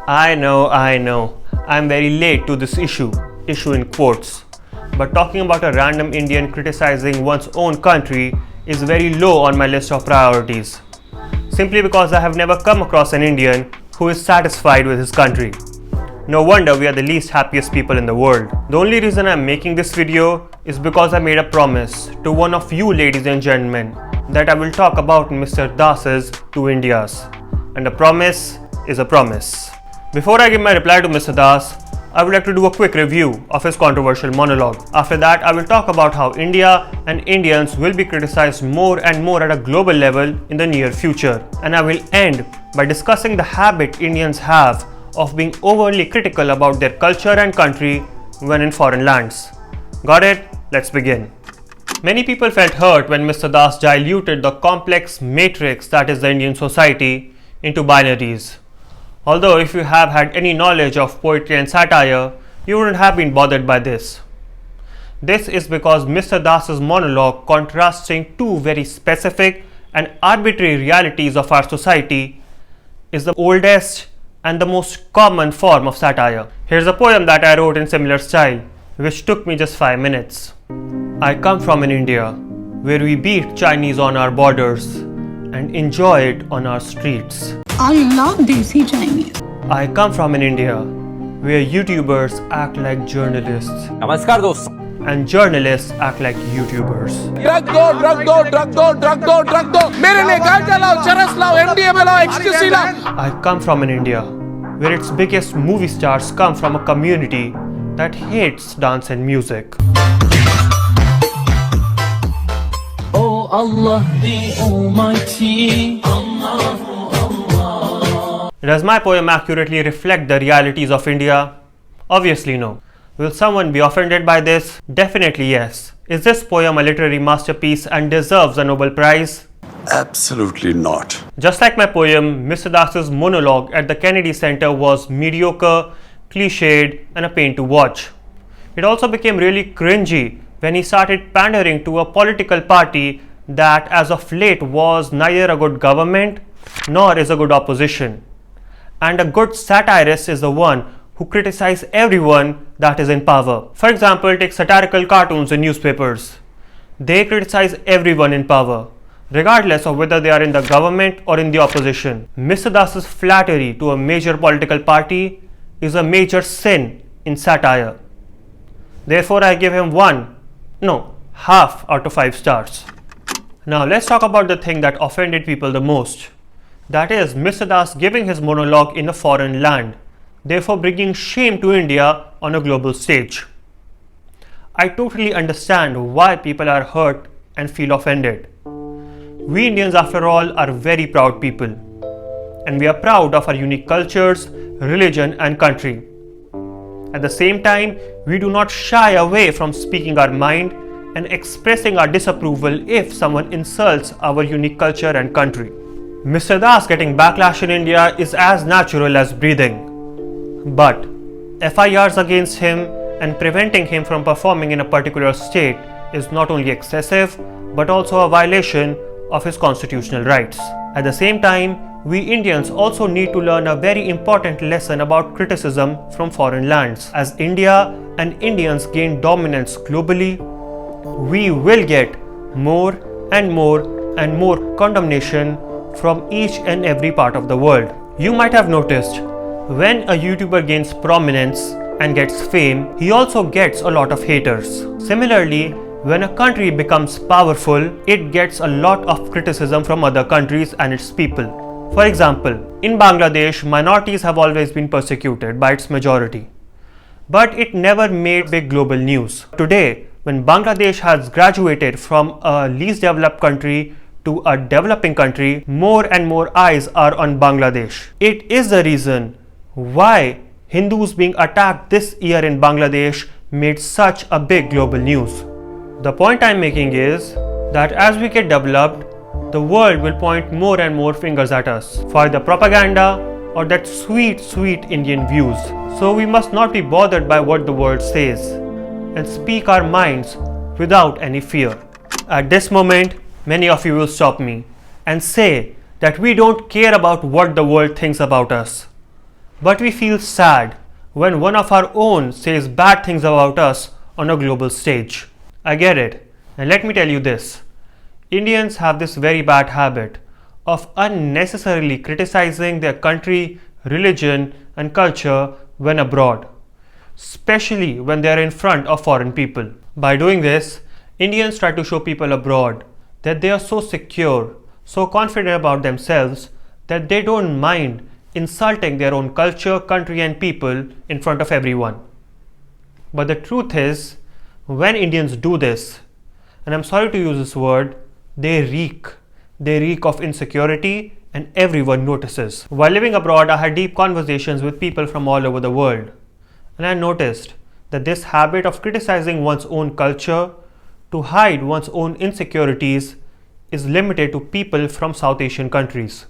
I know. I'm very late to this issue in quotes. But talking about a random Indian criticizing one's own country is very low on my list of priorities. Simply because I have never come across an Indian who is satisfied with his country. No wonder we are the least happiest people in the world. The only reason I'm making this video is because I made a promise to one of you ladies and gentlemen that I will talk about Mr. Das's Two Indias. And a promise is a promise. Before I give my reply to Mr. Das, I would like to do a quick review of his controversial monologue. After that, I will talk about how India and Indians will be criticized more and more at a global level in the near future. And I will end by discussing the habit Indians have of being overly critical about their culture and country when in foreign lands. Got it? Let's begin. Many people felt hurt when Mr. Das diluted the complex matrix that is the Indian society into binaries. Although if you have had any knowledge of poetry and satire, you wouldn't have been bothered by this. This is because Mr. Das's monologue, contrasting two very specific and arbitrary realities of our society, is the oldest and the most common form of satire. Here's a poem that I wrote in similar style, which took me just 5 minutes. I come from an India where we beat Chinese on our borders and enjoy it on our streets. I love Desi Chinese. I come from an India where YouTubers act like journalists. नमस्कार दोस्तों. And journalists act like YouTubers. Drug दो मेरे लिए गांजा लाओ, चरस लाओ, MDMA लाओ, ecstasy लाओ. I come from an India where its biggest movie stars come from a community that hates dance and music. Oh Allah the Almighty. Does my poem accurately reflect the realities of India? Obviously no. Will someone be offended by this? Definitely yes. Is this poem a literary masterpiece and deserves a Nobel Prize? Absolutely not. Just like my poem, Mr. Das's monologue at the Kennedy Center was mediocre, cliched, and a pain to watch. It also became really cringy when he started pandering to a political party that as of late was neither a good government nor is a good opposition. And a good satirist is the one who criticizes everyone that is in power. For example, take satirical cartoons in newspapers. They criticize everyone in power, regardless of whether they are in the government or in the opposition. Mr. Das's flattery to a major political party is a major sin in satire. Therefore, I give him half out of 5 stars. Now let's talk about the thing that offended people the most. That is Mr. Das giving his monologue in a foreign land, therefore bringing shame to India on a global stage. I totally understand why people are hurt and feel offended. We Indians, after all, are very proud people, and we are proud of our unique cultures, religion and country. At the same time, we do not shy away from speaking our mind and expressing our disapproval if someone insults our unique culture and country. Mr. Das getting backlash in India is as natural as breathing. But FIRs against him and preventing him from performing in a particular state is not only excessive but also a violation of his constitutional rights. At the same time, we Indians also need to learn a very important lesson about criticism from foreign lands. As India and Indians gain dominance globally, we will get more and more condemnation from each and every part of the world. You might have noticed, when a YouTuber gains prominence and gets fame, he also gets a lot of haters. Similarly, when a country becomes powerful, it gets a lot of criticism from other countries and its people. For example, in Bangladesh, minorities have always been persecuted by its majority. But it never made big global news. Today, when Bangladesh has graduated from a least developed country to a developing country, more and more eyes are on Bangladesh. It is the reason why Hindus being attacked this year in Bangladesh made such a big global news. The point I'm making is that as we get developed, the world will point more and more fingers at us for the propaganda or that sweet Indian views. So we must not be bothered by what the world says and speak our minds without any fear. At this moment, many of you will stop me and say that we don't care about what the world thinks about us. But we feel sad when one of our own says bad things about us on a global stage. I get it, and let me tell you this. Indians have this very bad habit of unnecessarily criticizing their country, religion, and culture when abroad, especially when they are in front of foreign people. By doing this, Indians try to show people abroad that they are so secure, so confident about themselves that they don't mind insulting their own culture, country, and people in front of everyone. But the truth is, when Indians do this, and I'm sorry to use this word, they reek. They reek of insecurity, and everyone notices. While living abroad, I had deep conversations with people from all over the world, and I noticed that this habit of criticizing one's own culture to hide one's own insecurities is limited to people from South Asian countries.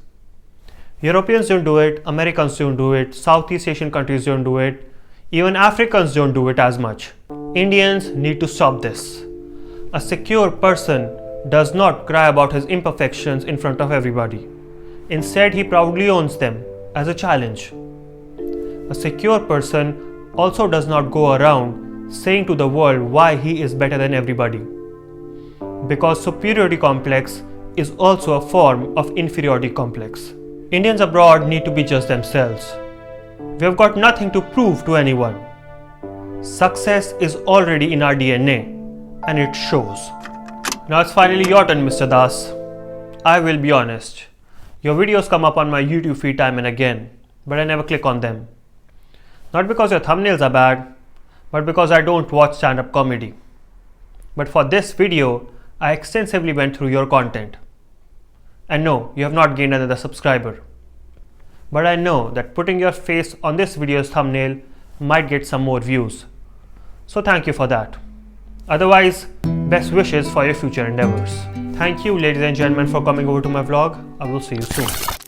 Europeans don't do it, Americans don't do it, Southeast Asian countries don't do it, even Africans don't do it as much. Indians need to stop this. A secure person does not cry about his imperfections in front of everybody. Instead, he proudly owns them as a challenge. A secure person also does not go around saying to the world why he is better than everybody. Because superiority complex is also a form of inferiority complex. Indians abroad need to be just themselves. We have got nothing to prove to anyone. Success is already in our DNA, and it shows. Now it's finally your turn, Mr. Das. I will be honest. Your videos come up on my YouTube feed time and again, but I never click on them. Not because your thumbnails are bad, but because I don't watch stand-up comedy. But for this video, I extensively went through your content. And no, you have not gained another subscriber. But I know that putting your face on this video's thumbnail might get some more views. So thank you for that. Otherwise, best wishes for your future endeavors. Thank you, ladies and gentlemen, for coming over to my vlog. I will see you soon.